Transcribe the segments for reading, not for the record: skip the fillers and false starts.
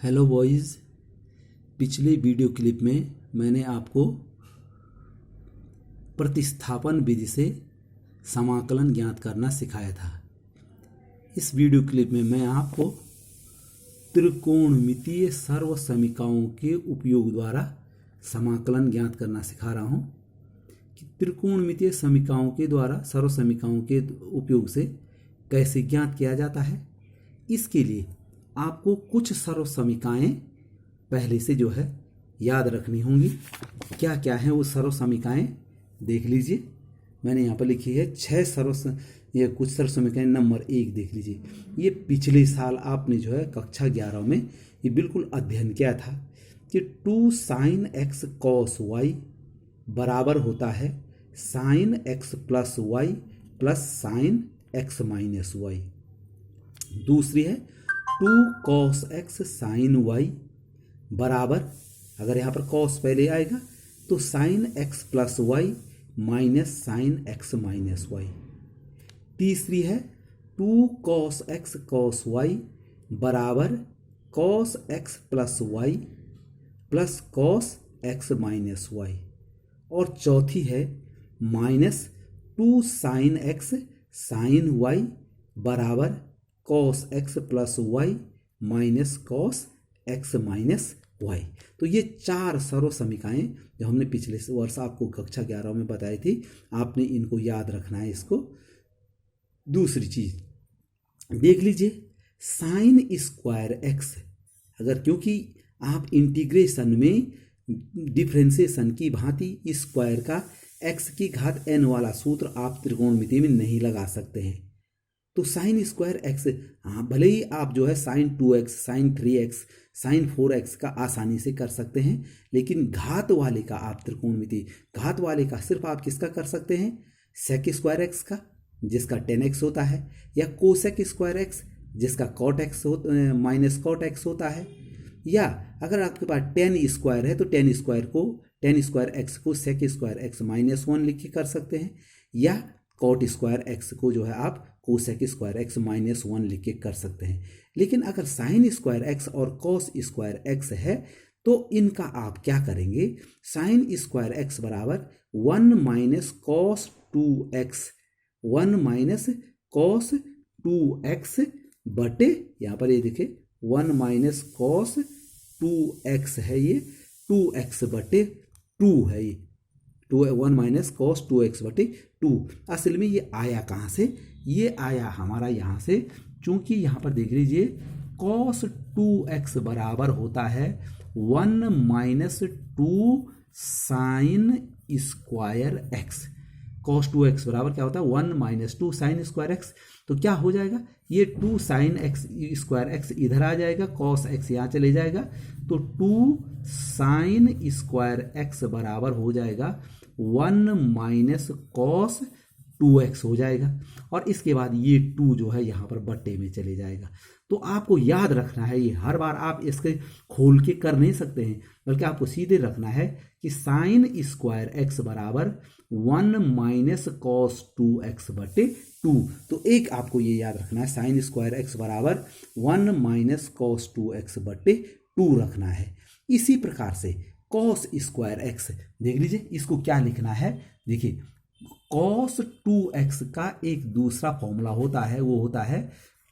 Hello boys. पिछले video clip में मैंने आपको प्रतिस्थापन विधि से समाकलन ज्ञात करना सिखाया था। इस वीडियो क्लिप में मैं आपको त्रिकोणमितीय सर्वसमीकरणों के उपयोग द्वारा समाकलन ज्ञात करना सिखा रहा हूँ कि त्रिकोणमितीय समीकरणों के द्वारा सर्वसमीकरणों के उपयोग से कैसे ज्ञात किया जाता है। इसके लिए आपको कुछ सर्व समीकरणें पहले से जो है याद रखनी होंगी। क्या क्या है वो सर्व समीकरणें देख लीजिए। मैंने यहाँ पर लिखी है ये कुछ सर्व समीकरण। नंबर 1 देख लीजिए। ये पिछले साल आपने जो है कक्षा 11 में ये बिल्कुल अध्ययन किया था कि 2 sin x cos y बराबर होता है sin x plus y plus sin x minus y। दूसरी है 2 cos x sin y बराबर, अगर यहाँ पर cos पहले आएगा तो sin x plus y minus sin x minus y। तीसरी है 2 cos x cos y बराबर cos x plus y plus cos x minus y। और चौथी है minus 2 sin x sin y बराबर cos x plus y minus cos x minus y। तो ये 4 सर्व समीकरणें जो हमने पिछले वर्ष आपको कक्षा 11 में बताई थी, आपने इनको याद रखना है। इसको दूसरी चीज देख लीजिए, साइन स्क्वायर x, अगर क्योंकि आप इंटीग्रेशन में डिफरेंशिएशन की भांति स्क्वायर का x की घात n वाला सूत्र आप त्रिकोणमिति में नहीं लगा सकते हैं। तो साइन स्क्वायर x, हाँ भले ही आप जो है sign 2x sign 3x sign 4x का आसानी से कर सकते हैं, लेकिन घात वाले का आप त्रिकोणमिति घात वाले का सिर्फ आप किसका कर सकते हैं, सेक स्क्वायर x का जिसका 10x होता है, या कोसेक स्क्वायर x जिसका cot x minus cot x होता है। या अगर आपके पास 10 स्क्वायर है तो 10 स्क्वायर x को सेक स्क्वायर x माइनस 1 लिख के कर सकते हैं, या कॉट स्क्वायर x को जो है आप कोसेक स्क्वायर x माइनस 1 लिख के कर सकते हैं। लेकिन अगर साइन स्क्वायर x और कॉस स्क्वायर x है तो इनका आप क्या करेंगे, साइन स्क्वायर x बराबर 1 minus cos 2x 1 minus cos 2x बटे, यहाँ पर ये देखिए 1 माइनस कॉस 2x है, ये 2x बटे 2 है, ये 1 माइनस कॉस 2x बटे 2। असल में ये आया कहाँ से, ये आया हमारा यहाँ से, चूंकि यहाँ पर देख लीजिए कॉस 2x बराबर होता है 1 minus 2 sine square x। Cos 2x बराबर क्या होता है 1 माइनस 2 साइन स्क्वायर x। तो क्या हो जाएगा, ये 2 साइन x स्क्वायर x इधर आ जाएगा, कॉस x यहाँ चले जाएगा, तो 2 साइन स्क्वायर x बराबर हो जाएगा 1 माइनस कॉस 2x हो जाएगा। और इसके बाद ये 2 जो है यहाँ पर बट्टे में चले जाएगा। तो आपको याद रखना है, ये हर बार आप इसके खोल के कर नहीं सकते हैं, बल्कि आपको सीधे रखना है कि साइन स्क्वायर x बराबर 1 माइनस कॉस 2x बटे 2। तो एक आपको ये याद रखना है, साइन स्क्वायर x बराबर 1 माइनस कॉस 2x बटे 2 रखना है। इसी प्रकार से कॉस स्क्वायर x देख लीजिए, इसको क्या लिखना है, देखिए कॉस 2x का एक दूसरा फॉर्मूला होता है, वो होता है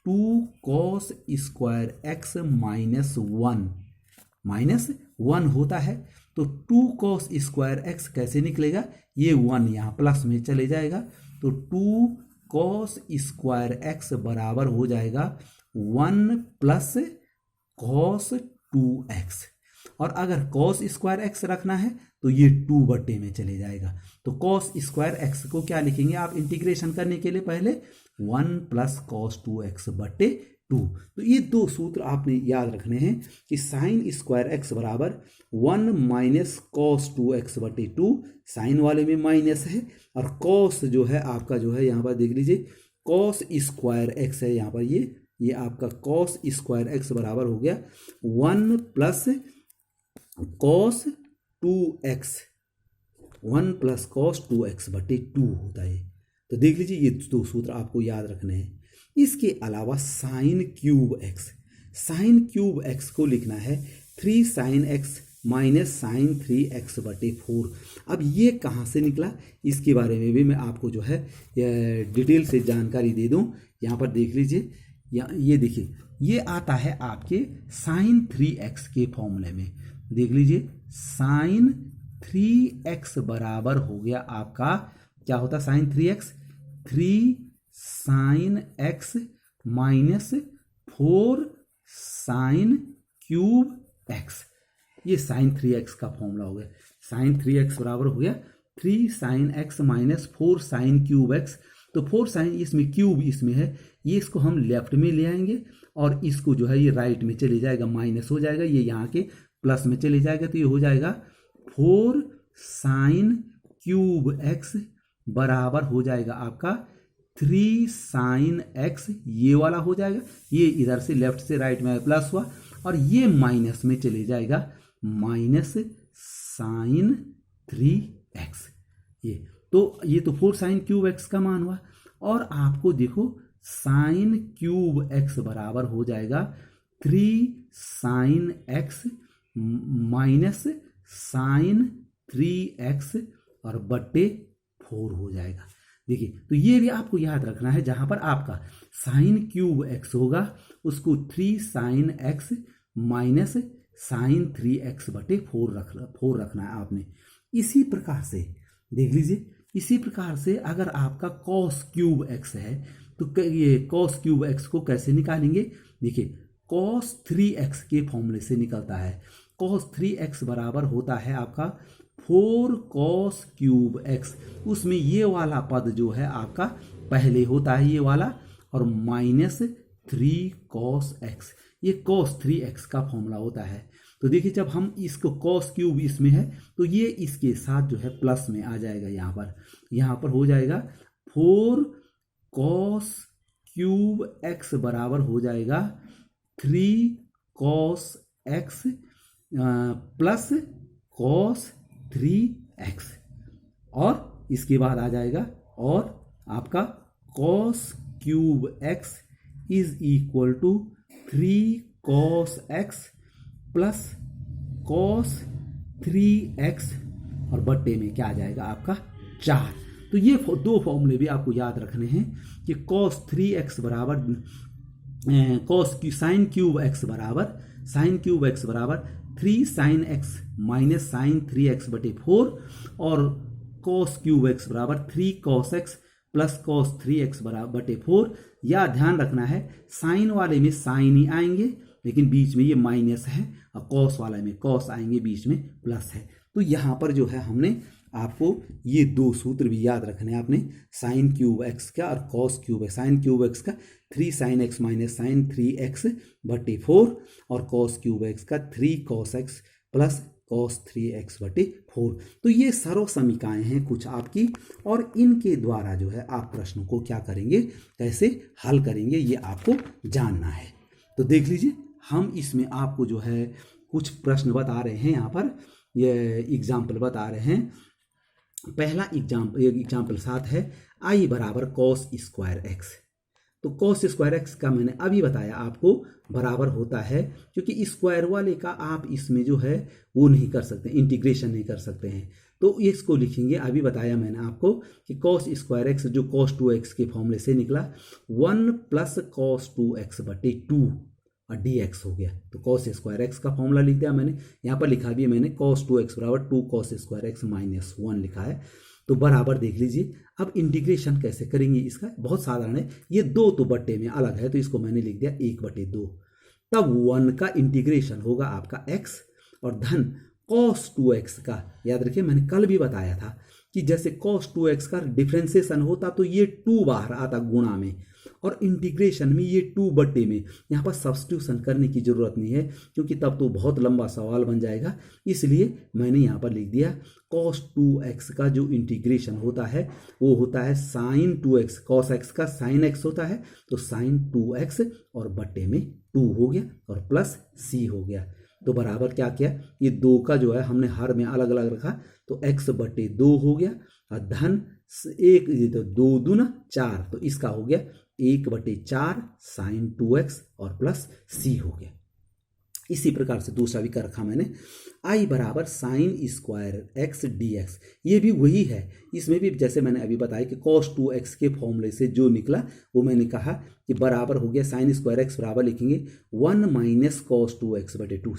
2 कॉस स्क्वायर x माइनस 1 होता है। तो 2 कॉस स्क्वायर x कैसे निकलेगा, ये 1 यहाँ प्लस में चले जाएगा, तो 2 कॉस स्क्वायर x बराबर हो जाएगा 1 प्लस कॉस 2x। और अगर कॉस स्क्वायर x रखना है तो ये 2 बट्टे में चले जाएगा। तो कॉस स्क्वायर x को क्या लिखेंगे आप इंटीग्रेशन करने के लिए, पहले 1 प्लस कॉस 2x बट्टे 2। तो ये 2 सूत्र आपने याद रखने हैं कि साइन स्क्वायर x बराबर 1 माइनस कॉस 2x बटे 2, साइन वाले में माइनस है, और कॉस जो है आपका जो है यहाँ पर देख लीजिए कॉस स्क्वायर x है, यहाँ पर ये आपका कॉस स्क्वायर x बराबर हो गया 1 plus cos 2x 1 plus cos 2x बटे 2 होता है। तो देख लीजिए ये 2 सूत्र आपको याद रखने हैं। इसके अलावा sign cube x, sine cube x को लिखना है 3 sine x minus sign 3x/4। अब ये कहाँ से निकला, इसके बारे में भी मैं आपको जो है डिटेल से जानकारी दे दूँ। यहाँ पर देख लीजिए, ये देखिए, ये आता है आपके साइन 3x के फॉर्मूले में। देख लीजिए, साइन 3x बराबर हो गया आपका, क्या होता sine 3x, 3 sine x minus 4 sine cube x। ये साइन 3x का फॉर्मूला हो गया। साइन 3x बराबर हो गया 3 sine x minus 4 sine cube x। तो 4 साइन इसमें क्यूब इसमें है, ये इसको हम लेफ्ट में ले आएंगे और इसको जो है ये राइट में चले जाएगा, माइनस हो जाएगा, ये यहाँ के प्लस में चले जाएगा। तो ये हो जाएगा 4 साइन क्यूब x बराबर हो जाएगा आपका 3 साइन x, ये वाला हो जाएगा, ये इधर से लेफ्ट से राइट में प्लस हुआ और ये माइनस में चले जाएगा, माइनस साइन 3x। ये तो 4 साइन क्यूब x का मान हुआ। और आपको देखो साइन क्यूब x बराबर हो जाएगा 3 sine x minus sign 3x और बट्टे 4 हो जाएगा। देखिए, तो ये भी आपको याद रखना है, जहां पर आपका साइन क्यूब x होगा उसको 3 sine x minus sign 3x/4 रखना है आपने। इसी प्रकार से देख लीजिए, इसी प्रकार से अगर आपका कॉस क्यूब x है तो ये कॉस क्यूब x को कैसे निकालेंगे। देखिए, कॉस 3x के फॉर्मूले से निकलता है। कॉस 3x बराबर होता है आपका 4 कॉस क्यूब x, उसमें ये वाला पद जो है आपका पहले होता है, ये वाला, और माइनस 3 कॉस x, ये कॉस 3x का फॉर्मूला होता है। तो देखिए, जब हम इसको कॉस क्यूब इसमें है तो ये इसके साथ जो है प्लस में आ जाएगा, यहाँ पर हो जाएगा 4 कॉस क्यूब x बराबर हो जाएगा 3 cos x plus cos 3x, और इसके बाद आ जाएगा और आपका cos cube x is equal to 3 cos x plus cos 3x और बट्टे में क्या आ जाएगा आपका 4। तो ये दो फॉर्मूले भी आपको याद रखने हैं कि कॉस 3x बराबर कॉस साइन क्यूब x बराबर 3 sine x minus sign 3x/4 और कॉस क्यूब x बराबर 3 cos x plus cos 3x/4। या ध्यान रखना है, साइन वाले में साइन ही आएंगे लेकिन बीच में ये माइनस है, और कॉस वाले में कॉस आएंगे, बीच में प्लस है। तो यहाँ पर जो है हमने आपको ये दो सूत्र भी याद रखने हैं आपने, साइन क्यूब x का और cos cube x। Sign cube x का 3 sine x minus sign 3x/4 और कॉस क्यूब x का 3 cos x plus cos 3x/4। तो ये सर्व समीकरण हैं कुछ आपकी, और इनके द्वारा जो है आप प्रश्नों को क्या करेंगे, कैसे हल करेंगे, ये आपको जानना है। तो देख लीजिए, हम इसमें आपको जो है कुछ प्रश्न बता रहे हैं, यहाँ पर ये एग्जाम्पल बता रहे हैं। पहला एग्जाम्पल 7 है, आई बराबर कॉस स्क्वायर एक्स। तो कॉस स्क्वायर एक्स का मैंने अभी बताया आपको बराबर होता है, क्योंकि स्क्वायर वाले का आप इसमें जो है वो नहीं कर सकते, इंटीग्रेशन नहीं कर सकते हैं। तो इसको लिखेंगे, अभी बताया मैंने आपको कि कॉस स्क्वायर एक्स जो कॉस 2x के फॉर्मूले से निकला 1 प्लस कॉस 2x/2 और dx हो गया। तो कॉस स्क्वायर एक्स का फॉर्मूला लिख दिया मैंने, यहाँ पर लिखा भी है मैंने कॉस 2x बराबर 2 कॉस स्क्वायर एक्स माइनस 1 लिखा है। तो बराबर देख लीजिए, अब इंटीग्रेशन कैसे करेंगे इसका, बहुत साधारण है। ये 2 तो बट्टे में अलग है, तो इसको मैंने लिख दिया 1/2। तब 1 का इंटीग्रेशन होगा आपका x, और धन कॉस 2x का, याद रखिए मैंने कल भी बताया था कि जैसे कॉस 2x का डिफ्रेंसिएशन होता तो ये 2 बाहर आता गुणा में, और इंटीग्रेशन में ये 2 बट्टे में। यहाँ पर सब्स्टिट्यूशन करने की जरूरत नहीं है, क्योंकि तब तो बहुत लंबा सवाल बन जाएगा, इसलिए मैंने यहाँ पर लिख दिया cos 2x का जो इंटीग्रेशन होता है वो होता है sin 2x। cos x का sin x होता है, तो sin 2x और बट्टे में 2 हो गया और प्लस c हो गया। तो बराबर क्या किया, ये 2 का जो है हमने हर में अलग अलग रखा, तो x/2 हो गया, और धन 1, तो 2 दूना 4, तो इसका हो गया 1/4 साइन 2x और प्लस सी हो गया। इसी प्रकार से दूसरा भी कर रखा मैंने, आई बराबर sine square x D x, ये भी वही है। इसमें भी जैसे मैंने अभी बताया कि cos 2x के फॉर्मूले से जो निकला वो मैंने कहा कि बराबर हो गया साइन स्क्वायर एक्स बराबर लिखेंगे 1 माइनस cos 2x/2।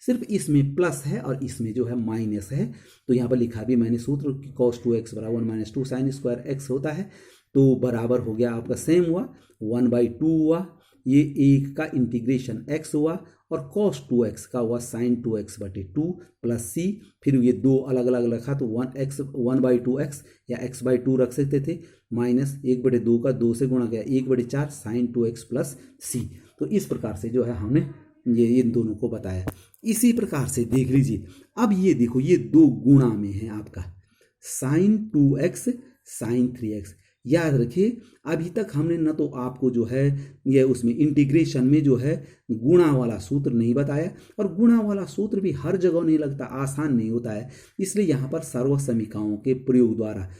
सिर्फ इसमें प्लस है और इसमें जो है माइनस है, तो यहाँ पर लिखा भी मैंने सूत्र कि cos 2x बराबर 1 माइनस 2 साइन स्क्वायर एक्स होता है। तो बराबर हो गया आपका सेम हुआ 1/2 हुआ, ये एक का इंटीग्रेशन x हुआ और cos 2x का हुआ sin 2x/2 प्लस c, फिर ये दो अलग अलग रखा तो 1/2x या x/2 रख सकते थे, माइनस 1/2 का 2 से गुणा गया 1/4 sin 2x प्लस c। तो इस प्रकार से जो है हमने ये इन दोनों को बताया। इसी प्रकार से देख लीजिए, अब ये देखो ये दो गुणा में है आपका sin 2x sin 3x। याद रखिए अभी तक हमने न तो आपको जो है ये उसमें इंटीग्रेशन में जो है गुणा वाला सूत्र नहीं बताया, और गुणा वाला सूत्र भी हर जगह नहीं लगता, आसान नहीं होता है, इसलिए यहाँ पर सर्व समीकरणों के प्रयोग द्वारा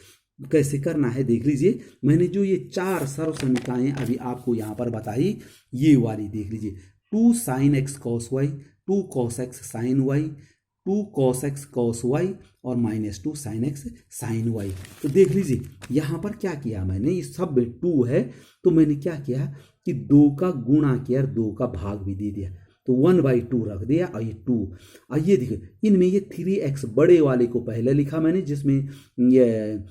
कैसे करना है देख लीजिए। मैंने जो ये 4 सर्व समीकरणें अभी आपको यहाँ पर बताई, ये वाली देख लीजिए, 2 sin x cos y, 2 cos x sin y, 2 cos x cos y और -2 sin x sin y। तो देख लीजिए यहाँ पर क्या किया मैंने, ये सब 2 है तो मैंने क्या किया कि 2 का गुणा किया और 2 का भाग भी दे दिया, तो 1/2 रख दिया और ये 2। और ये देखो इनमें ये 3x बड़े वाले को पहले लिखा मैंने, जिसमें ये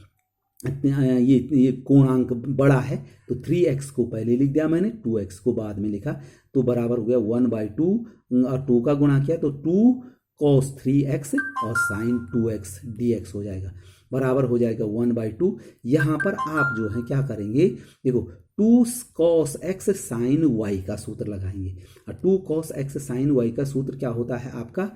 कोणांक बड़ा है तो 3x को पहले लिख दिया मैंने, 2x को बाद में लिखा, तो बराबर हो गया 1/2 और 2 का गुणा किया तो 2 cos 3x और sin 2x dx हो जाएगा, बराबर हो जाएगा 1/2। यहाँ पर आप जो है क्या करेंगे, देखो 2 cos x sin y का सूत्र लगाएंगे, और 2 cos x sin y का सूत्र क्या होता है आपका,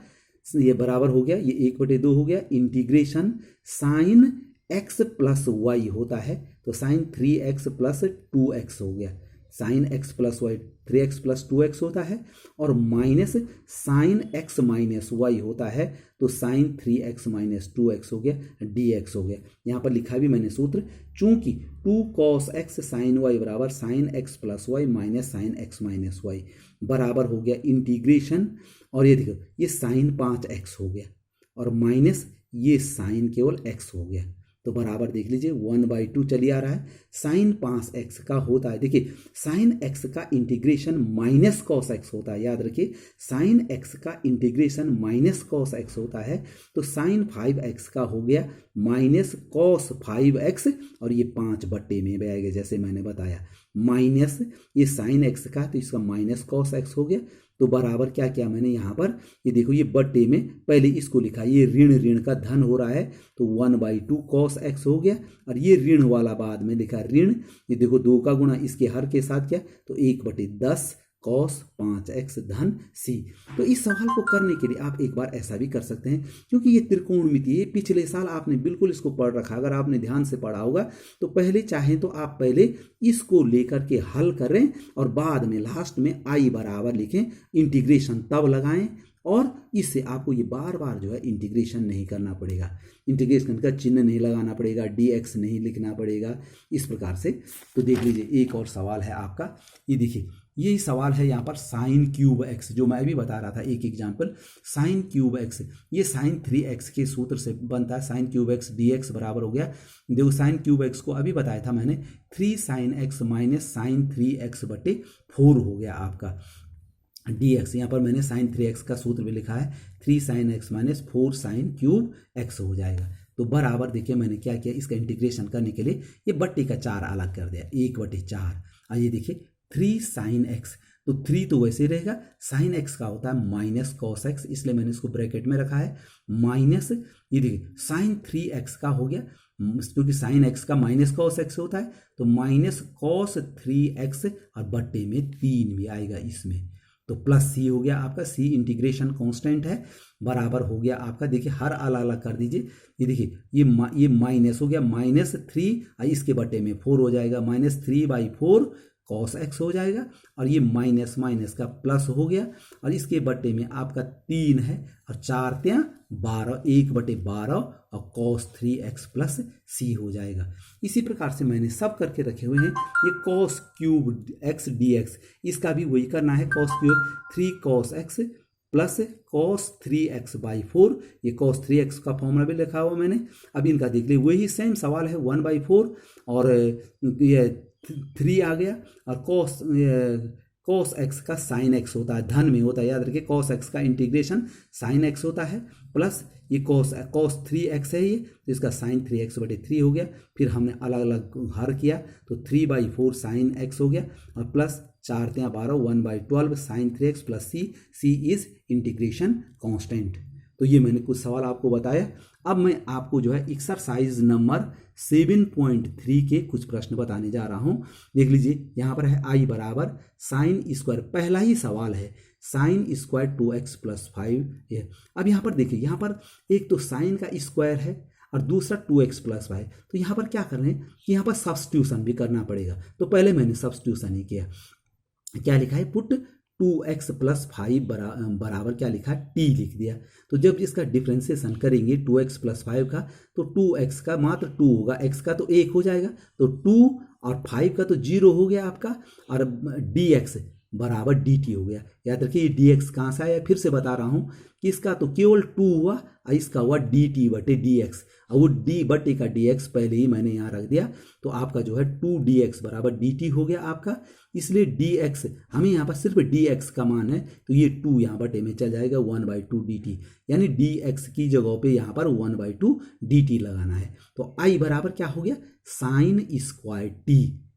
ये बराबर हो गया, ये 1/2 हो गया, integration sin x plus y होता है तो sin 3x प्लस 2x हो गया, sine x plus y 3x plus 2x होता है, और minus sine x minus y होता है तो साइन 3x माइनस 2x हो गया, dx हो गया। यहाँ पर लिखा भी मैंने सूत्र, चूंकि 2 cos x साइन y बराबर sine x plus y minus sine x minus y, बराबर हो गया इंटीग्रेशन, और ये देखो ये साइन 5x हो गया और माइनस ये साइन केवल x हो गया, तो बराबर देख लीजिए 1/2 चली आ रहा है। साइन 5x का होता है, देखिए साइन x का इंटीग्रेशन माइनस कॉस x होता है, याद रखिए साइन x का इंटीग्रेशन माइनस कॉस x होता है, तो साइन 5x का हो गया माइनस कॉस 5x, और ये 5 बट्टे में आएगा जैसे मैंने बताया, माइनस ये साइन x का तो इसका माइनस कॉस x हो गया, तो बराबर क्या किया मैंने यहाँ पर, ये देखो ये बट्टे में पहले इसको लिखा, ये ऋण ऋण का धन हो रहा है तो 1/2 cos x हो गया, और ये ऋण वाला बाद में लिखा ऋण, ये देखो 2 का गुणा इसके हर के साथ क्या तो 1/10 cos 5x धन c। तो इस सवाल को करने के लिए आप एक बार ऐसा भी कर सकते हैं, क्योंकि ये त्रिकोणमिति है, पिछले साल आपने बिल्कुल इसको पढ़ रखा, अगर आपने ध्यान से पढ़ा होगा तो पहले चाहें तो आप पहले इसको लेकर के हल करें और बाद में लास्ट में आई बराबर लिखें, इंटीग्रेशन तब लगाएं, और इससे आपको ये बार बार जो है इंटीग्रेशन नहीं करना पड़ेगा, इंटीग्रेशन का चिन्ह नहीं लगाना पड़ेगा, dx नहीं लिखना पड़ेगा, इस प्रकार से। तो देख लीजिए एक और सवाल है आपका, ये देखिए यही सवाल है यहाँ पर साइन क्यूब x, जो मैं अभी बता रहा था एक एग्जाम्पल, साइन क्यूब x, ये साइन 3x के सूत्र से बनता है, साइन क्यूब x dx बराबर हो गया, देखो साइन क्यूब x को अभी बताया था मैंने 3 sin x minus sign 3x/4 हो गया आपका dx। यहाँ पर मैंने साइन 3x का सूत्र भी लिखा है, 3 sin x minus 4 sine cube x हो जाएगा, तो बराबर देखिए मैंने क्या किया, इसका इंटीग्रेशन करने के लिए ये बट्टे का 4 अलग कर दिया, 1/4, और ये देखिए 3 sin x, तो 3 तो वैसे रहेगा, साइन x का होता है माइनस कॉस x, इसलिए मैंने इसको ब्रैकेट में रखा है, माइनस ये देखिए साइन 3x का हो गया, क्योंकि साइन x का माइनस कॉस x होता है तो माइनस कॉस 3x, और बट्टे में 3 भी आएगा इसमें, तो प्लस c हो गया आपका, c इंटीग्रेशन कांस्टेंट है, बराबर हो गया आपका, देखिए हर अलग अलग कर दीजिए, ये देखिए ये माइनस हो गया, -3 इसके बटे में 4 हो जाएगा, -3/4 कॉस एक्स हो जाएगा, और ये माइनस माइनस का प्लस हो गया, और इसके बटे में आपका 3 है, और 4 त्या 12, 1/12, और कॉस 3x प्लस सी हो जाएगा। इसी प्रकार से मैंने सब करके रखे हुए हैं। ये कॉस क्यूब एक्स dx, इसका भी वही करना है, cos cube 3 cos x plus cos 3x/4, ये cos 3x का फॉर्मूला भी लिखा हुआ मैंने। अब इनका देख लीजिए, वही सेम सवाल है, 1/4 और ये 3 आ गया, और cos x का sin x होता है, धन में होता है, याद रखिए cos x का इंटीग्रेशन sin x होता है, प्लस ये cos 3x है ये, तो इसका sin 3x/3 हो गया। फिर हमने अलग अलग हर किया तो 3/4 sin x हो गया, और प्लस 4 त्या 12, 1/12 sin 3x plus C is integration constant. तो ये मैंने कुछ सवाल आपको बताया। अब मैं आपको जो है एक्सरसाइज नंबर 7.3 के कुछ प्रश्न बताने जा रहा हूं। देख लीजिए, यहाँ पर है i बराबर साइन स्क्वायर, पहला ही सवाल है साइन स्क्वायर 2x प्लस 5। अब यहाँ पर देखिए, यहाँ पर एक तो साइन का स्क्वायर है और दूसरा 2x प्लस 5, तो यहाँ पर क्या कर रहे हैं कि यहाँ पर सब्स्टिट्यूशन भी करना पड़ेगा। तो पहले मैंने सब्स्टिट्यूशन ही किया, क्या लिखा है, पुट 2x प्लस 5 बराबर क्या लिखा है, t लिख दिया। तो जब इसका डिफ्रेंसिएशन करेंगे 2x प्लस 5 का, तो 2x का मात्र 2 होगा, x का तो 1 हो जाएगा, तो 2 और 5 का तो 0 हो गया आपका, और dx बराबर dt हो गया। याद रखिए dx कहाँ से आया, फिर से बता रहा हूँ कि इसका तो केवल 2 हुआ और इसका हुआ dt/dx, और वो d/का dx पहले ही मैंने यहाँ रख दिया, तो आपका जो है 2dx बराबर dt हो गया आपका। इसलिए dx, हमें यहाँ पर सिर्फ dx का मान है, तो ये 2 यहाँ बटे में चल जाएगा 1/2 dt, यानी dx की जगह पे यहाँ पर 1/2 dt लगाना है। तो i बराबर क्या हो गया, sine square t,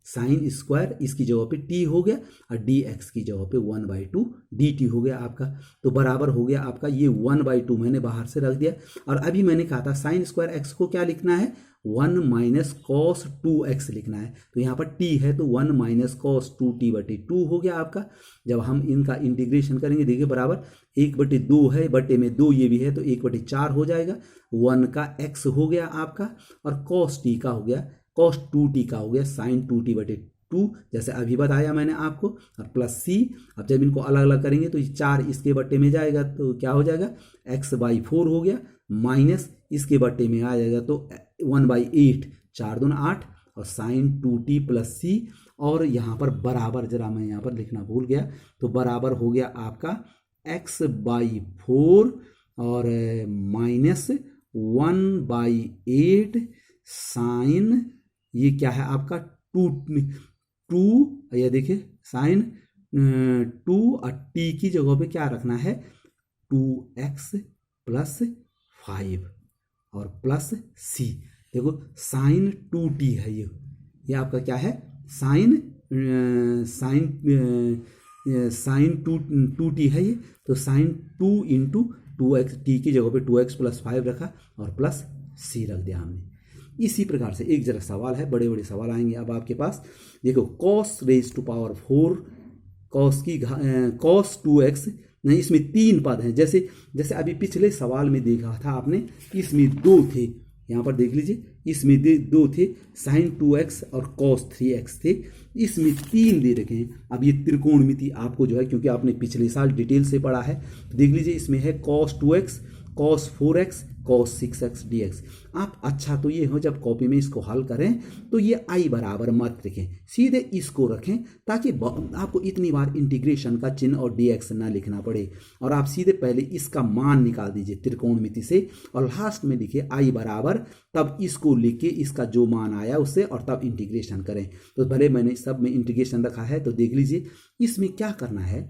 sine square इसकी जगह पे t हो गया, और dx की जगह पे 1/2 dt हो गया आपका। तो बराबर हो गया आपका ये 1/2 मैंने बाहर से रख दिया। और अभी मैंने कहा था साइन स्क्वायर x को क्या लिखना है, 1 माइनस कॉस 2x लिखना है। तो यहाँ पर t है, तो 1 माइनस कॉस 2t/2 हो गया आपका। जब हम इनका इंटीग्रेशन करेंगे, देखिए बराबर 1/2 है, बटे में 2 ये भी है, तो 1/4 हो जाएगा। 1 का x हो गया आपका, और कॉस t का हो गया, cos 2t का हो गया साइन 2t/2, जैसे अभी बताया मैंने आपको, और प्लस सी। अब जब इनको अलग अलग करेंगे तो 4 इसके बट्टे में जाएगा, तो क्या हो जाएगा, x/4 हो गया, माइनस इसके बट्टे में आ जाएगा तो 1/8, 4 दूना 8, और साइन 2t प्लस सी। और यहाँ पर बराबर, जरा मैं यहाँ पर लिखना भूल गया, तो बराबर हो गया आपका x/4 और माइनस 1/8 साइन, ये क्या है आपका 2, ये देखिए साइन 2, और t की जगह पे क्या रखना है, 2x प्लस 5 और प्लस c। देखो साइन 2t है, ये आपका क्या है, साइन 2t है ये, तो साइन 2 इंटू 2x, t की जगह पे 2x प्लस 5 रखा और प्लस c रख दिया हमने। इसी प्रकार से एक जरा सवाल है, बड़े बड़े सवाल आएंगे अब आपके पास। देखो cos raise to power 4 cos 2x, नहीं इसमें 3 पद हैं, जैसे अभी पिछले सवाल में देखा था आपने, इसमें 2 थे, यहाँ पर देख लीजिए इसमें 2 थे, साइन 2x और cos 3x थे, इसमें 3 दे रखे हैं। अब ये त्रिकोणमिति आपको जो है, क्योंकि आपने पिछले साल डिटेल से पढ़ा है, तो देख लीजिए इसमें है cos 2x, cos 4x, cos 6x dx। आप अच्छा तो ये हो, जब कॉपी में इसको हल करें तो ये i बराबर मत रखें, सीधे इसको रखें, ताकि आपको इतनी बार इंटीग्रेशन का चिन्ह और dx ना लिखना पड़े। और आप सीधे पहले इसका मान निकाल दीजिए त्रिकोणमिति से, और लास्ट में लिखिए i बराबर, तब इसको लिख के इसका जो मान आया उससे, और तब इंटीग्रेशन करें। तो भले मैंने सब में इंटीग्रेशन रखा है, तो देख लीजिए इसमें क्या करना है,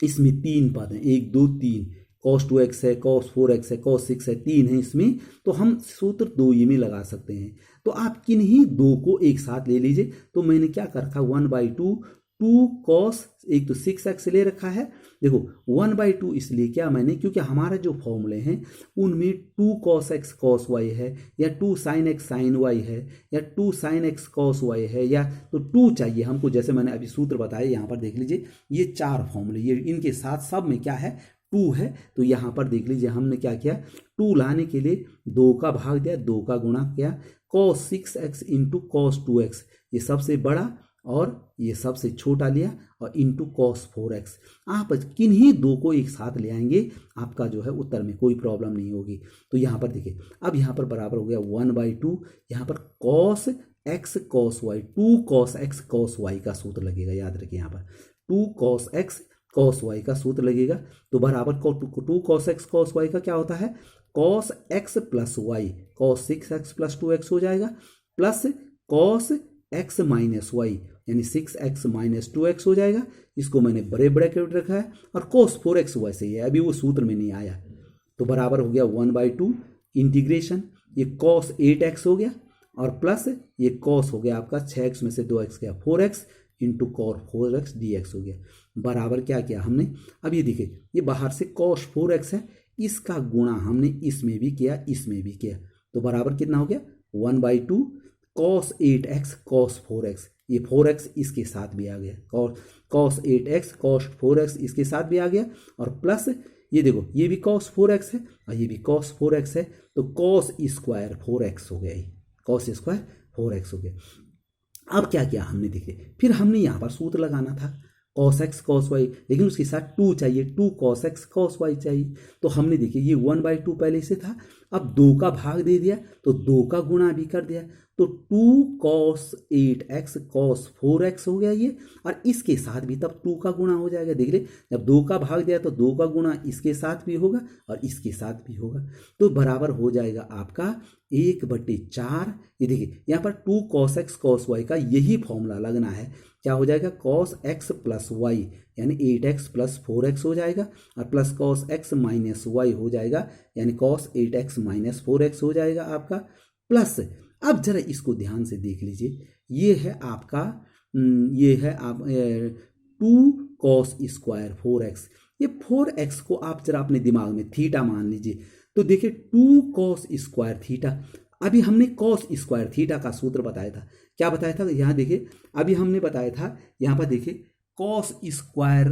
इसमें 3 पद हैं, 1 2 3, cos 2x है, cos 4x है, cos 6 है, 3 है इसमें, तो हम सूत्र 2 ही में लगा सकते हैं। तो आप किन्हीं 2 को एक साथ ले लीजिए। तो मैंने क्या कर रखा, 1/2, 2 cos, एक तो 6x ले रखा है, देखो 1/2 इसलिए क्या मैंने, क्योंकि हमारा जो फॉर्मूले हैं उनमें 2 cos x cos y है, या 2 sin x sin y है, या 2 sin x cos y है, या तो 2 चाहिए हमको। जैसे मैंने अभी सूत्र बताया, यहाँ पर देख लीजिए ये 4 फॉर्मूले, ये इनके साथ सब में क्या है, 2 है। तो यहाँ पर देख लीजिए हमने क्या किया, 2 लाने के लिए 2 का भाग दिया, 2 का गुणा किया, cos 6x into cos 2x, ये सबसे बड़ा, और ये सबसे छोटा लिया और इंटू कॉस 4x। आप किन्हीं दो को एक साथ ले आएंगे, आपका जो है उत्तर में कोई प्रॉब्लम नहीं होगी। तो यहाँ पर देखिए, अब यहाँ पर बराबर हो गया 1/2, यहाँ पर cos x cos y, 2 cos x cos y का सूत्र लगेगा, याद रखिए यहाँ पर 2 कॉस x कॉस y का सूत्र लगेगा। तो बराबर 2 कॉस x कॉस y का क्या होता है, cos x plus y, cos 6x plus 2x हो जाएगा, plus cos x minus y यानी 6x माइनस 2x हो जाएगा। इसको मैंने बड़े ब्रैकेट रखा है, और कॉस 4x वैसे ही है, अभी वो सूत्र में नहीं आया। तो बराबर हो गया 1/2 इंटीग्रेशन, ये कॉस 8x हो गया, और प्लस ये कॉस हो गया आपका 6x में से 2x गया 4x into cos 4x dx हो गया। बराबर क्या किया हमने, अब ये देखिए, ये बाहर से कॉस 4x है, इसका गुणा हमने इसमें भी किया, इसमें भी किया। तो बराबर कितना हो गया 1/2 कॉस 8x कॉस 4x, ये 4x इसके साथ भी आ गया, कॉस 8x कॉस 4x इसके साथ भी आ गया, और प्लस ये देखो ये भी कॉस 4x है और ये भी कॉस 4x है, तो कॉस स्क्वायर 4x हो गया, कॉस स्क्वायर 4x हो गया। अब क्या किया हमने, देखिए फिर हमने यहाँ पर सूत्र लगाना था कॉस एक्स कॉस वाई, लेकिन उसके साथ 2 चाहिए, 2 कॉस एक्स कॉस वाई चाहिए। तो हमने देखिए ये 1/2 पहले से था, अब 2 का भाग दे दिया तो 2 का गुणा भी कर दिया, तो 2 कॉस 8x कॉस 4x हो गया ये, और इसके साथ भी तब 2 का गुणा हो जाएगा। देख ले, जब 2 का भाग दिया तो 2 का गुणा इसके साथ भी होगा और इसके साथ भी होगा, तो बराबर हो जाएगा आपका 1/4। ये देखिए यहाँ पर 2 कॉस एक्स कॉस वाई का यही फॉर्मूला लगना है, क्या हो जाएगा कॉस एक्स प्लस वाई यानी 8x प्लस 4x हो जाएगा, और plus cos x minus y हो जाएगा यानी कॉस 8x माइनस 4x हो जाएगा आपका, प्लस अब जरा इसको ध्यान से देख लीजिए, ये है आपका ये है आप 2 कॉस स्क्वायर 4x, ये 4x को आप जरा अपने दिमाग में थीटा मान लीजिए। तो देखिए 2 कॉस स्क्वायर थीटा, अभी हमने कॉस स्क्वायर थीटा का सूत्र बताया था, क्या बताया था यहाँ देखिए, अभी हमने बताया था यहाँ पर देखिए कॉस स्क्वायर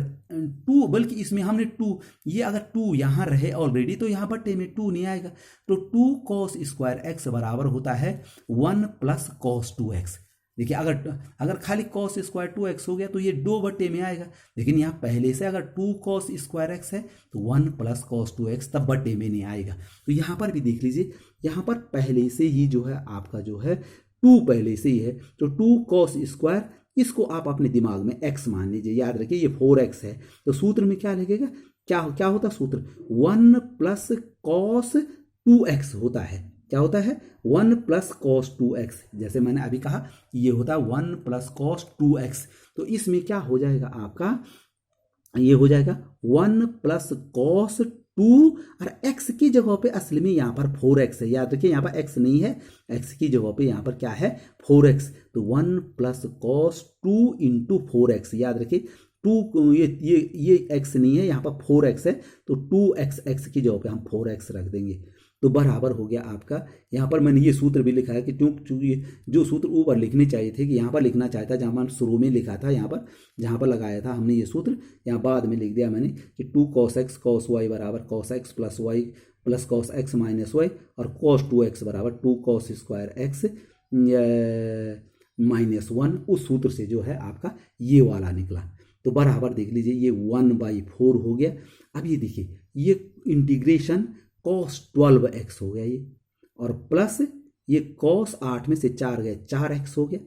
2, बल्कि इसमें हमने 2, ये अगर 2 यहाँ रहे ऑलरेडी तो यहाँ पर टे में 2 नहीं आएगा, तो 2 कॉस स्क्वायर एक्स बराबर होता है 1 प्लस कॉस 2x। देखिए अगर खाली कॉस स्क्वायर 2x हो गया तो ये 2/में में आएगा, लेकिन यहाँ पहले से अगर 2 कॉस स्क्वायर एक्स है तो 1 प्लस कॉस 2x तब बटे में नहीं आएगा। तो यहाँ पर भी देख लीजिए, यहाँ पर पहले से ही जो है आपका जो है 2 पहले से ही है, तो 2 कॉस स्क्वायर, इसको आप अपने दिमाग में x मान लीजिए, याद रखिए ये 4x है, तो सूत्र में क्या लगेगा, क्या होता सूत्र 1 प्लस कॉस 2x होता है, क्या होता है 1 प्लस कॉस 2x, जैसे मैंने अभी कहा ये होता है 1 प्लस कॉस 2x। तो इसमें क्या हो जाएगा आपका, ये हो जाएगा 1 प्लस कॉस 2, और x की जगह पे असल में यहाँ पर 4x है, याद रखिए यहाँ पर x नहीं है, x की जगह पे यहाँ पर क्या है 4x, तो 1 प्लस कॉस 2 इंटू 4x, याद रखिए 2 ये x नहीं है, यहाँ पर 4x है, तो 2x x की जगह पे हम 4x रख देंगे। तो बराबर हो गया आपका, यहाँ पर मैंने ये सूत्र भी लिखा है कि क्योंकि जो सूत्र ऊपर लिखने चाहिए थे कि यहाँ पर लिखना चाहिए था, जहाँ पर शुरू में लिखा था, यहाँ पर जहाँ पर लगाया था हमने ये सूत्र, यहाँ बाद में लिख दिया मैंने कि 2 कॉस एक्स कॉस वाई बराबर cos x plus y plus cos x minus y, और कॉस 2x बराबर 2 कॉस स्क्वायर एक्स माइनस 1, उस सूत्र से जो है आपका ये वाला निकला। तो बराबर देख लीजिए ये 1/4 हो गया। अब ये देखिए ये इंटीग्रेशन कॉस 12x हो गया ये, और प्लस ये कॉस 8 में से 4 गए 4x हो गया,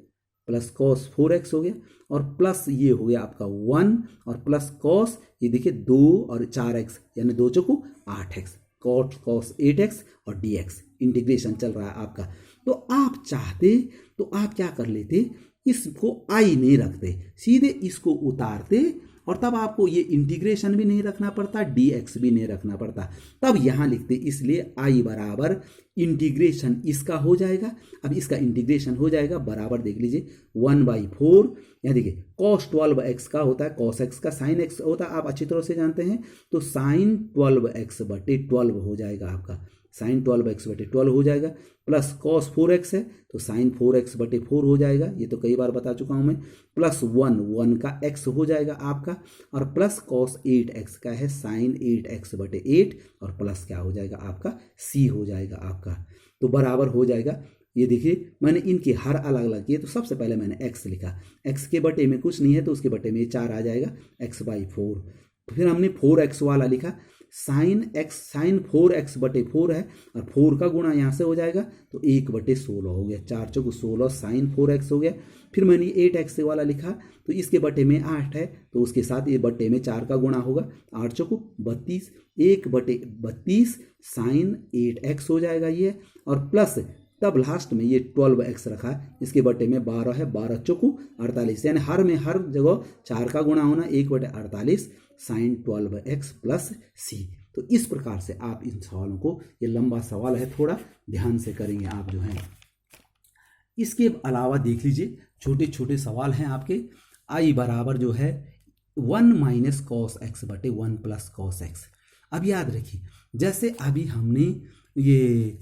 प्लस कॉस 4x हो गया, और प्लस ये हो गया आपका 1, और प्लस कॉस ये देखिए 2 और 4x यानी 2 चौको 8x, कॉस 8x और dx इंटीग्रेशन चल रहा है आपका। तो आप चाहते तो आप क्या कर लेते, इसको आई नहीं रखते, सीधे इसको उतारते, और तब आपको ये इंटीग्रेशन भी नहीं रखना पड़ता, dx भी नहीं रखना पड़ता, तब यहाँ लिखते, इसलिए i बराबर इंटीग्रेशन इसका हो जाएगा। अब इसका इंटीग्रेशन हो जाएगा बराबर देख लीजिए 1/4, यहाँ देखिए cos 12x का होता है, cos x का sin x होता है, आप अच्छी तरह से जानते हैं, तो sin 12x/12 हो जाएगा आपका, sin 12x/12 हो जाएगा, प्लस cos 4x है तो sin 4x/4 हो जाएगा, ये तो कई बार बता चुका हूं मैं, प्लस 1 का x हो जाएगा आपका, और प्लस cos 8x का है sin 8x/8, और प्लस क्या हो जाएगा आपका c हो जाएगा आपका। तो बराबर हो जाएगा ये देखिए मैंने इनके हर अलग अलग किए, तो सबसे पहले मैंने x लिखा, x के बटे में कुछ नहीं है तो उसके बटे में 4 आ जाएगा x/4। फिर हमने 4x वाला लिखा, साइन 4x बटे 4 है और 4 का गुणा यहाँ से हो जाएगा तो 1/16 हो गया, 4 चौक 16 साइन 4x हो गया। फिर मैंने 8x वाला लिखा, तो इसके बटे में 8 है तो उसके साथ ये बटे में 4 का गुणा होगा, 8 चौक 32, 1/32 साइन 8x हो जाएगा ये, और प्लस तब लास्ट में ये 12x रखा है, इसके बटे में 12 है, 12 चौक 48, यानी हर जगह 4 का गुणा होना, 1/48 साइन 12x प्लस c। तो इस प्रकार से आप इन सवालों को, ये लंबा सवाल है, थोड़ा ध्यान से करेंगे आप जो है। इसके अलावा देख लीजिए छोटे छोटे सवाल हैं आपके, i बराबर जो है 1 - cos x बटे 1 + cos x। अब याद रखिए जैसे अभी हमने ये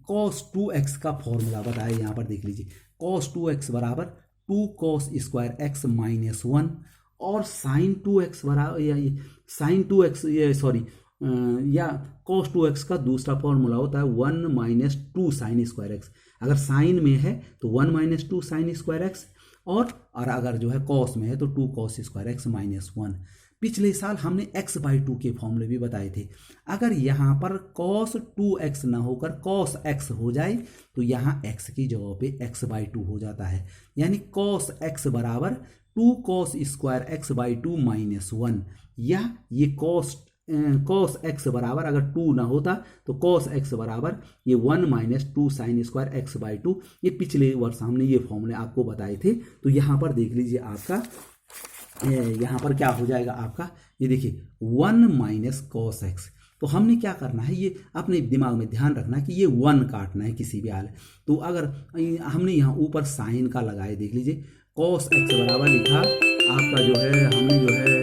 cos 2x का फॉर्मूला बताया, यहाँ पर देख लीजिए cos 2x बराबर 2 cos स्क्वायर x - 1, और साइन 2x बराबर या cos 2x का दूसरा फॉर्मूला होता है 1 - 2 साइन स्क्वायर x। अगर साइन में है तो 1 - 2 साइन स्क्वायर x, और अगर जो है cos में है तो 2 cos स्क्वायर x - 1। पिछले साल हमने x/2 के फॉर्मूले भी बताए थे। अगर यहाँ पर cos 2x ना होकर cos x हो जाए तो यहाँ x की जगह पे x/2 हो जाता है, यानी cos x बराबर 2 cos स्क्वायर x/2 - 1, या ये cos x बराबर अगर 2 ना होता तो cos x बराबर ये 1 - 2 साइन स्क्वायर x/2। ये पिछले वर्ष हमने ये फॉर्मूले आपको बताए थे। तो यहाँ पर देख लीजिए आपका यहाँ पर क्या हो जाएगा आपका, ये देखिए 1 - cos x। तो हमने क्या करना है, ये अपने दिमाग में ध्यान रखना है कि ये 1 काटना है किसी भी हाल। तो अगर हमने यहाँ ऊपर साइन का लगाए, देख लीजिए cos x बराबर लिखा आपका जो है, हमने जो है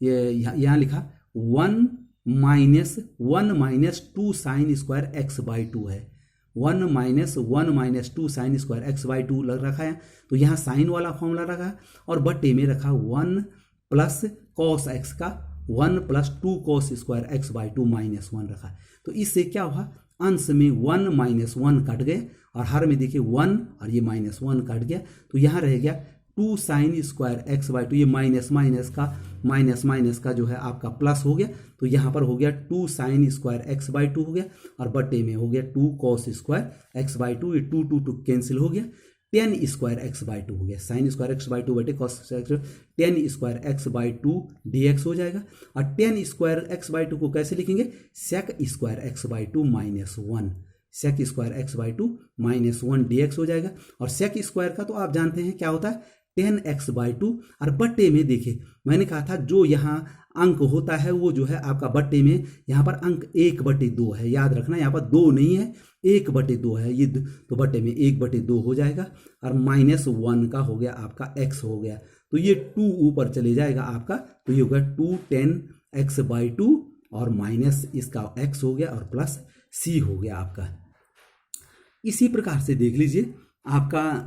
ये यहाँ लिखा 1 - 2 साइन स्क्वायर x/2 है, 1 - 2 साइन स्क्वायर x/2 लग रखा है। तो यहाँ साइन वाला फॉर्मूला रखा और बटे में रखा 1 + cos x का 1 + 2 cos स्क्वायर x/2 - 1 रखा। तो इससे क्या हुआ, अंश में 1 - 1 कट गए और हर में देखिए 1 और ये -1 कट गया, तो यहाँ रह गया 2 साइन स्क्वायर x/2, ये माइनस का जो है आपका प्लस हो गया, तो यहाँ पर हो गया 2 साइन स्क्वायर x/2 हो गया, और बटे में हो गया 2 cos स्क्वायर x/2, ये 2 कैंसिल हो गया, 10 स्क्वायर x/2 हो गया, साइन स्क्वायर x/2 बटे cos square 10 square x/2 dx हो जाएगा। और 10 स्क्वायर x/2 को कैसे लिखेंगे, sec square x/2 - 1, sec square x/2 - 1 dx हो जाएगा। और sec स्क्वायर का तो आप जानते हैं क्या होता है 10x/2, और बट्टे में देखिए मैंने कहा था जो यहाँ अंक होता है वो जो है आपका बट्टे में, यहाँ पर अंक 1/2 है, याद रखना यहाँ पर 2 नहीं है 1/2 है ये, तो बट्टे में 1/2 हो जाएगा, और -1 का हो गया आपका x हो गया, तो ये 2 ऊपर चले जाएगा आपका, तो ये होगा 2 10x/2 और माइनस इसका x हो गया और प्लस c हो गया आपका। इसी प्रकार से देख लीजिए आपका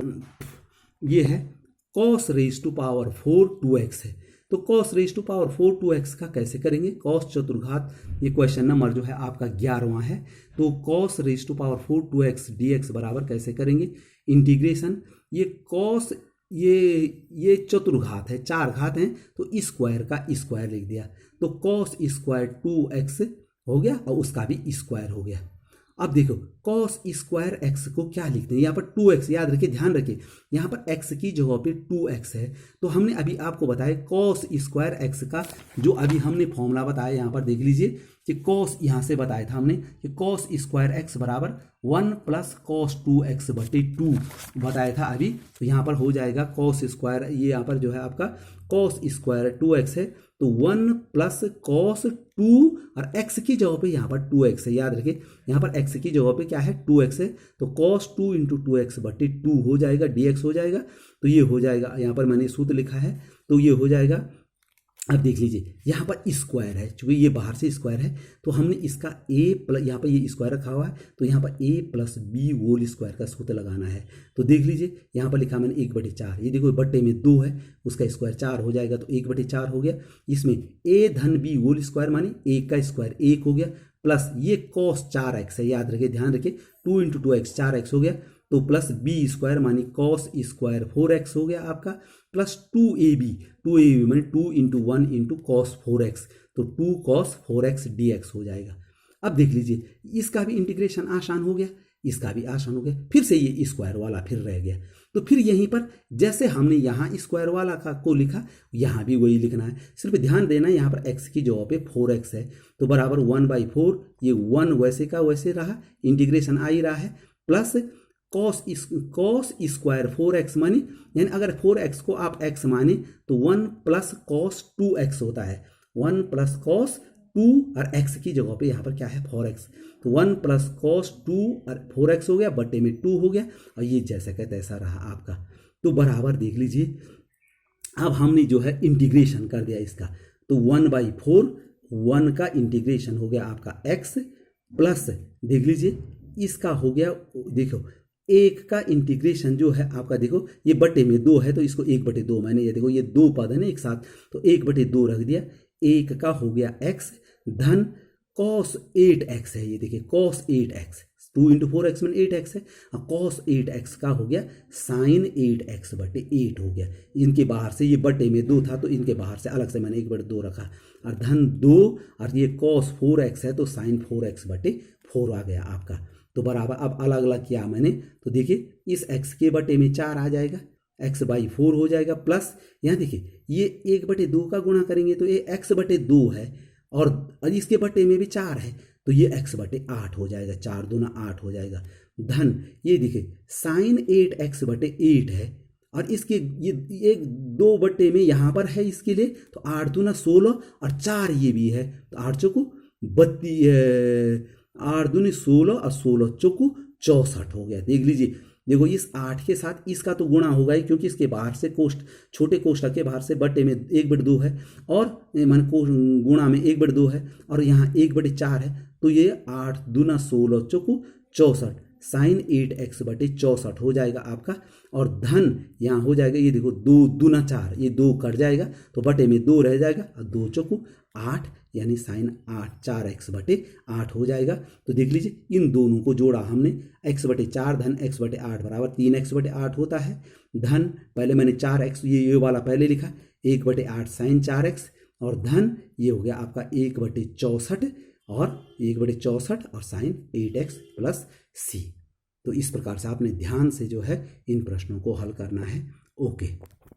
ये है cos raised to power 4 2x है, तो cos raised to power 4 2x का कैसे करेंगे, cos चतुर्घात, ये क्वेश्चन नंबर जो है आपका 11वां है। तो cos raised to power 4 2x dx बराबर कैसे करेंगे, इंटीग्रेशन, ये cos ये चतुर्घात है, 4 घात हैं, तो स्क्वायर का स्क्वायर लिख दिया, तो cos स्क्वायर 2x हो गया और उसका भी स्क्वायर हो गया। अब देखो cos स्क्वायर x को क्या लिखते हैं, यहाँ पर 2x, याद रखिए ध्यान रखिए यहाँ पर x की जगह पे 2x है, तो हमने अभी आपको बताया cos स्क्वायर x का जो अभी हमने फॉर्मूला बताया, यहाँ पर देख लीजिए कि cos यहाँ से बताया था हमने कि cos स्क्वायर x बराबर 1 + cos 2x बटे 2 बताया था अभी, तो यहाँ पर हो जाएगा cos स्क्वायर, ये यहाँ पर जो है आपका cos स्क्वायर 2x है, तो 1 + cos 2 और x की जगह पे यहाँ पर 2x है, याद रखिए यहाँ पर x की जगह पे क्या है 2x है, तो cos 2 × 2x बटे 2 हो जाएगा, dx हो जाएगा, तो ये हो जाएगा, यहाँ पर मैंने सूत्र लिखा है तो ये हो जाएगा। अब देख लीजिए यहाँ पर स्क्वायर है, चूंकि ये बाहर से स्क्वायर है तो हमने इसका यहाँ पर ये स्क्वायर रखा हुआ है, तो यहाँ पर a + b होल स्क्वायर का सूत्र लगाना है। तो देख लीजिए यहाँ पर लिखा मैंने 1/4, ये देखो बट्टे में 2 है, उसका स्क्वायर 4 हो जाएगा, तो 1/4 हो गया। इसमें a धन b होल स्क्वायर माने 1 का स्क्वायर 1 हो गया, प्लस ये cos 4x है, याद रखिए, ध्यान रखिए, 2 इंटू 2x 4x हो गया, तो प्लस बी स्क्वायर मानी cos स्क्वायर 4x हो गया आपका, प्लस 2ab मानी 2 इंटू 1 इंटू cos 4x, तो 2 cos 4x dx हो जाएगा। अब देख लीजिए, इसका भी इंटीग्रेशन आसान हो गया, इसका भी आसान हो गया, फिर से ये स्क्वायर वाला फिर रह गया, तो फिर यहीं पर जैसे हमने यहाँ स्क्वायर वाला का को लिखा, यहाँ भी वही लिखना है। सिर्फ ध्यान देना, यहाँ पर x की जगह पे 4x है, तो बराबर 1/4, ये 1 वैसे का वैसे रहा, इंटीग्रेशन आ ही रहा है, प्लस कॉस स्क्वायर 4x मानी, यानी अगर 4x को आप x माने तो 1 प्लस कॉस 2x होता है, 1 प्लस कॉस 2 और x की जगह पे यहाँ पर क्या है 4x, तो 1 प्लस कॉस 2 और 4x हो गया, बटे में 2 हो गया, और ये जैसा का तैसा रहा आपका। तो बराबर देख लीजिए, अब हमने जो है इंटीग्रेशन कर दिया इसका, तो 1/4 1 का इंटीग्रेशन हो गया आपका x, प्लस देख लीजिए इसका हो गया, देखो 1 का इंटीग्रेशन जो है आपका, देखो ये बटे में 2 है, तो इसको 1/2 मैंने, ये देखो ये 2 पद है ना एक साथ, तो 1/2 रख दिया, 1 का हो गया x धन cos 8x है, ये देखिए cos 8x, 2 इंटू 4x में 8x है, और cos 8x का हो गया sin 8x/8 हो गया। इनके बाहर से ये बटे में 2 था, तो इनके बाहर से अलग से मैंने 1/2 रखा, और धन 2, और ये cos 4x है, तो sin 4x/4 आ गया आपका। तो बराबर अब अलग अलग किया मैंने, तो देखिए इस x के बटे में 4 आ जाएगा, x/4 हो जाएगा, प्लस यहाँ देखिए ये 1/2 का गुणा करेंगे तो ये x/2 है, और इसके बटे में भी 4 है, तो ये x/8 हो जाएगा, 4 दूना 8 हो जाएगा, धन ये देखिए sin 8x/8 है, और इसके ये 1 2 बटे में यहाँ पर है इसके लिए, तो 8 दूना 16, और 4 ये भी है, तो 8 चौको 32, 8 दूनी 16 और 16 चौको 64 हो गया। देख लीजिए, देखो इस 8 के साथ इसका तो गुणा होगा ही, क्योंकि इसके बाहर से छोटे कोष्ठक के बाहर से बटे में 1/2 है, और मान गुणा में 1/2 है, और यहाँ 1/4 है, तो ये 8 दूना 16 चौको 64, sin 8x/64 हो जाएगा आपका, और धन यहाँ हो जाएगा, ये देखो 2 दूना 4, ये 2 कट जाएगा, तो बटे में 2 रह जाएगा, और 2 चौको 8, यानी sin 4x/8 हो जाएगा। तो देख लीजिए इन दोनों को जोड़ा हमने, x/4 धन x/8 बराबर 3x/8 होता है, धन पहले मैंने 4x ये वाला पहले लिखा, 1/8 sin 4x, और धन ये हो गया आपका 1/64 और 1/64 और sin 8x प्लस c। तो इस प्रकार से आपने ध्यान से जो है इन प्रश्नों को हल करना है। ओके।